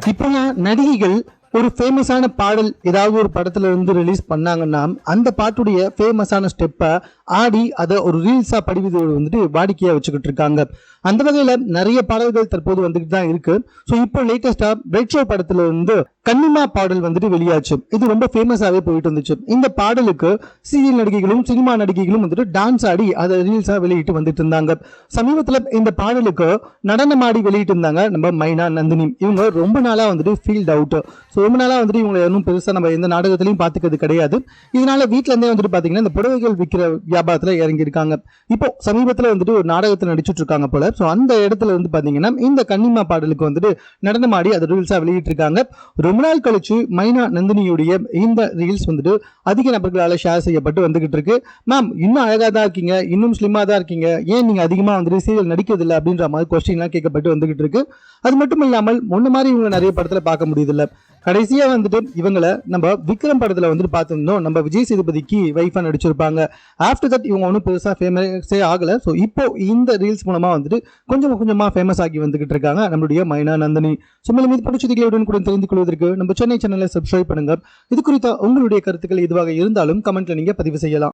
இப்பெல்லாம் நடிகைகள் ஒரு ஃபேமஸான பாடல் ஏதாவது ஒரு படத்துல இருந்து ரிலீஸ் பண்ணாங்கன்னா அந்த பாட்டுடைய ஃபேமஸான ஸ்டெப்பை ஆடி அதை ஒரு ரீல்ஸா படிவதோடு வாடிக்கையா வச்சுக்கிட்டு இருக்காங்க. அந்த வகையில நிறைய பாடல்கள் தற்போது வந்துட்டு தான் இருக்கு. ஸோ இப்போ லேட்டஸ்டா பிரைட் ஷோ படத்துல இருந்து கன்னிமா பாடல் வெளியாச்சு. இது ரொம்ப ஃபேமஸாவே போயிட்டு இருந்துச்சு. இந்த பாடலுக்கு சீரியல் நடிகைகளும் சினிமா நடிகைகளும் டான்ஸ் ஆடி அதை ரீல்ஸா வெளியிட்டு வந்துட்டு இருந்தாங்க. சமீபத்துல இந்த பாடலுக்கு நடனமாடி வெளியிட்டு இருந்தாங்க நம்ம மைனா நந்தினி. இவங்க ரொம்ப நாளா ஃபீல்ட் அவுட். ஸோ ரொம்ப நாளா இவங்க இன்னும் பெருசா நம்ம எந்த நாடகத்திலையும் பார்த்துக்கிறது கிடையாது. இதனால வீட்டுல இருந்தே பாத்தீங்கன்னா இந்த புடவைகள் விற்கிற வியாபாரத்துல இறங்கி இருக்காங்க. இப்போ சமீபத்துல ஒரு நாடகத்துல நடிச்சுட்டு இருக்காங்க போல. ஸோ அந்த இடத்துல பாத்தீங்கன்னா இந்த கன்னிமா பாடலுக்கு நடனமாடி அதை ரீல்ஸா வெளியிட்டு இருக்காங்க. ரொம்ப நாள் கழிச்சு மைனா நந்தினியுடைய இந்த ரீல்ஸ் அதிக நபர்களால் ஷேர் செய்யப்பட்டு வந்துகிட்டு இருக்கு. மேம் இன்னும் அழகா தான் இருக்கீங்க, இன்னும் ஸ்லிம்மா தான் இருக்கீங்க, ஏன் நீங்க அதிகமா சீரியல் நடிக்கிறது இல்லை அப்படின்ற மாதிரி கொஸ்டின் எல்லாம் கேட்கப்பட்டு வந்துகிட்டு இருக்கு. அது மட்டும் இல்லாமல் முன்ன மாதிரி இவங்க நிறைய படத்துல பார்க்க முடியுது இல்ல. கடைசியா இவங்களை நம்ம விக்ரம் படத்துல பார்த்திருந்தோம். நம்ம விஜய் சேதுபதிக்கு வைஃபா நடிச்சிருப்பாங்க. ஆஃப்டர் தட் இவங்க ஒன்றும் பெருசா ஃபேமஸே ஆகல. ஸோ இப்போ இந்த ரீல்ஸ் மூலமா கொஞ்சம் கொஞ்சமா ஃபேமஸ் ஆகி வந்துகிட்டு இருக்காங்க நம்மளுடைய மைனா நந்தினி. ஸோ மேலும் இது படிச்சதுகளுடன் கூட தெரிந்து கொள்வதற்கு நம்ம சென்னை சேனலை சப்ஸ்கிரைப் பண்ணுங்க. இது குறித்த உங்களுடைய கருத்துக்கள் எதுவாக இருந்தாலும் கமெண்ட்ல நீங்க பதிவு செய்யலாம்.